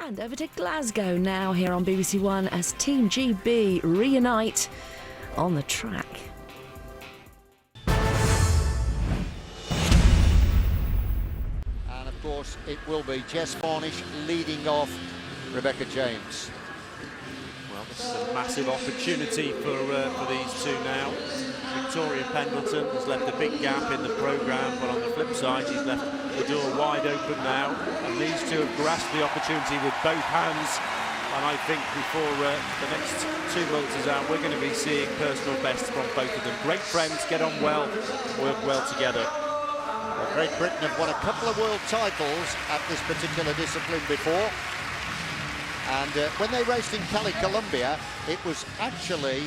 And over to Glasgow now here on BBC One as Team GB reunite on the track. And of course it will be Jess Varnish leading off Rebecca James. Well, this is a massive opportunity for these two now. Victoria Pendleton has left a big gap in the programme, but on the flip side, she's left the door wide open now. And these two have grasped the opportunity with both hands. And I think before the next 2 months is out, we're going to be seeing personal bests from both of them. Great friends, get on well, work well together. Well, Great Britain have won a couple of world titles at this particular discipline before. And when they raced in Cali, Colombia, it was actually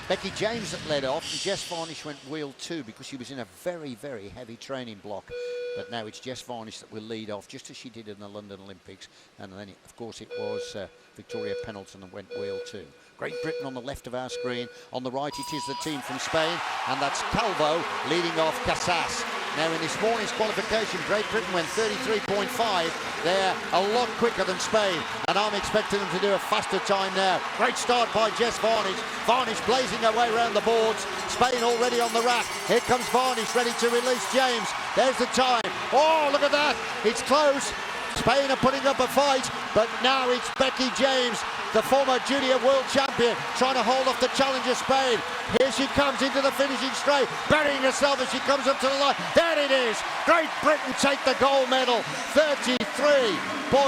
Becky James that led off, and Jess Varnish went wheel 2 because she was in a very, very heavy training block. But now it's Jess Varnish that will lead off, just as she did in the London Olympics. And then, of course, it was Victoria Pendleton that went wheel 2. Great Britain on the left of our screen. On the right, it is the team from Spain, and that's Calvo leading off Casas. Now, in this morning's qualification, Great Britain went 33.5. They're a lot quicker than Spain, and I'm expecting them to do a faster time now. Great start by Jess Varnish. Varnish blazing her way around the boards. Spain already on the rack. Here comes Varnish, ready to release James. There's the time. Oh, look at that. It's close. Spain are putting up a fight, but now it's Becky James, the former junior world champion, trying to hold off the challenger Spain. Here she comes into the finishing straight, burying herself as she comes up to the line. There it is. Great Britain take the gold medal. 33.428.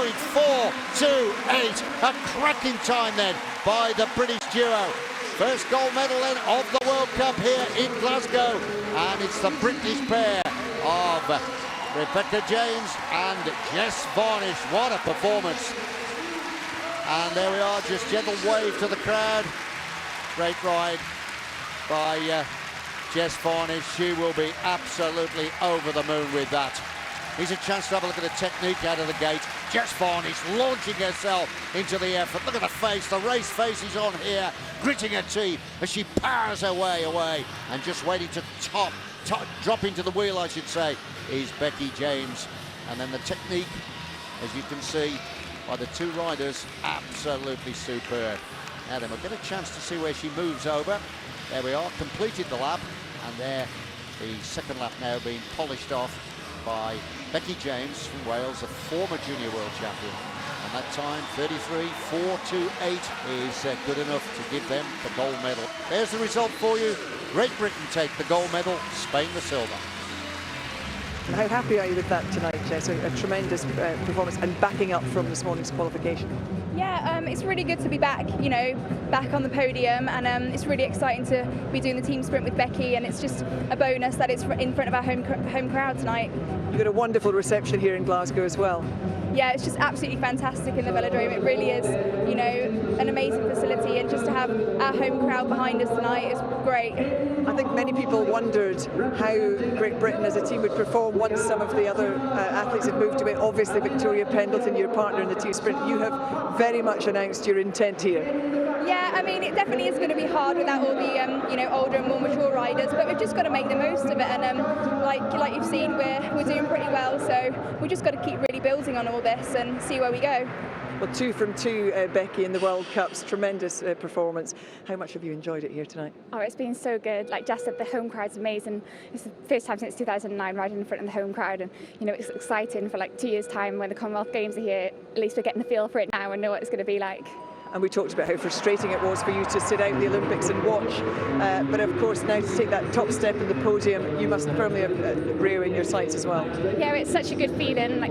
A cracking time then by the British duo. First gold medal then of the World Cup here in Glasgow. And it's the British pair of Rebecca James and Jess Varnish. What a performance. And there we are, just gentle wave to the crowd. Great ride by Jess Varnish. She will be absolutely over the moon with that. Here's a chance to have a look at the technique out of the gate. Jess Varnish launching herself into the effort. Look at the face, the race face is on here, gritting her teeth as she powers her way away. And just waiting to drop into the wheel, I should say, is Becky James. And then the technique, as you can see, by the two riders, absolutely superb. Now then, we'll get a chance to see where she moves over. There we are, completed the lap, and there the second lap now being polished off by Becky James from Wales, a former junior world champion. And that time, 33.428, is good enough to give them the gold medal. There's the result for you. Great Britain take the gold medal, Spain the silver. How happy are you with that tonight, Jess? A tremendous performance and backing up from this morning's qualification. Yeah, it's really good to be back, back on the podium, and it's really exciting to be doing the team sprint with Becky, and it's just a bonus that it's in front of our home crowd tonight. You've got a wonderful reception here in Glasgow as well. Yeah, it's just absolutely fantastic in the velodrome. It really is, an amazing facility, and just to have our home crowd behind us tonight is great. I think many people wondered how Great Britain as a team would perform once some of the other athletes had moved away. Obviously, Victoria Pendleton, your partner in the team sprint, you have very much announced your intent here. Yeah, I mean, it definitely is going to be hard without all the, older and more mature riders, but we've just got to make the most of it, and like you've seen, we're doing pretty well, so we've just got to keep really building on all this and see where we go. Well, 2 from 2, Becky, in the World Cups. Tremendous performance. How much have you enjoyed it here tonight? Oh, it's been so good. Like Jess said, the home crowd's amazing. It's the first time since 2009 riding in front of the home crowd, and it's exciting for 2 years' time when the Commonwealth Games are here. At least we're getting the feel for it now and know what it's going to be like. And we talked about how frustrating it was for you to sit out the Olympics and watch. But of course, now to take that top step in the podium, you must firmly have Rio in your sights as well. Yeah, it's such a good feeling.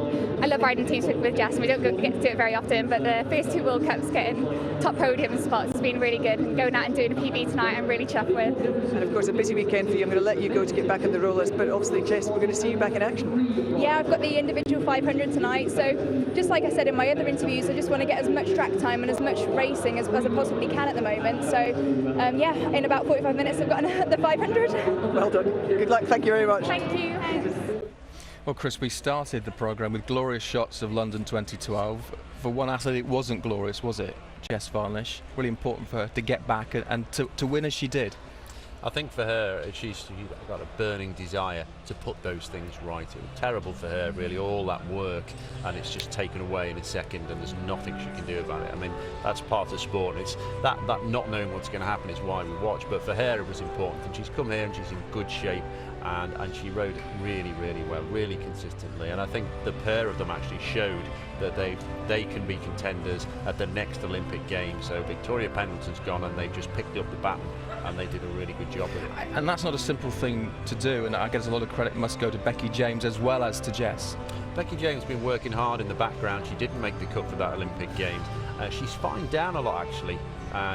I love riding teams with Jess, and we don't get to do it very often. But the first 2 World Cups, getting top podium spots, has been really good. And going out and doing a PB tonight, I'm really chuffed with. And of course, a busy weekend for you. I'm going to let you go to get back in the rollers. But obviously, Jess, we're going to see you back in action. Yeah, I've got the individual 500 tonight. So just like I said in my other interviews, I just want to get as much track time and as much racing as I possibly can at the moment. So in about 45 minutes I've got the 500. Well done. Good luck. Thank you very much. Thank you. Well, Chris, we started the programme with glorious shots of London 2012. For one athlete, it wasn't glorious, was it? Jess Varnish. Really important for her to get back and to win as she did. I think for her, she's got a burning desire to put those things right. It was terrible for her, really, all that work, and it's just taken away in a second, and there's nothing she can do about it. I mean, that's part of sport. It's that not knowing what's going to happen is why we watch. But for her, it was important, and she's come here and she's in good shape, and she rode it really, really well, really consistently. And I think the pair of them actually showed that they can be contenders at the next Olympic Games. So Victoria Pendleton's gone, and they've just picked up the baton, and they did a really good job with it. And that's not a simple thing to do, and I guess a lot of credit must go to Becky James as well as to Jess. Becky James has been working hard in the background. She didn't make the cut for that Olympic Games. She's fined down a lot, actually.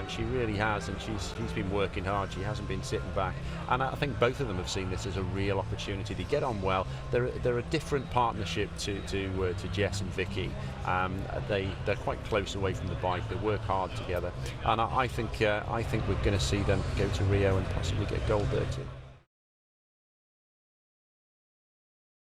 She really has, and she's been working hard. She hasn't been sitting back, and I think both of them have seen this as a real opportunity. They get on well. They're a different partnership to Jess and Vicky. They're quite close away from the bike. They work hard together, and I think we're going to see them go to Rio and possibly get gold there too.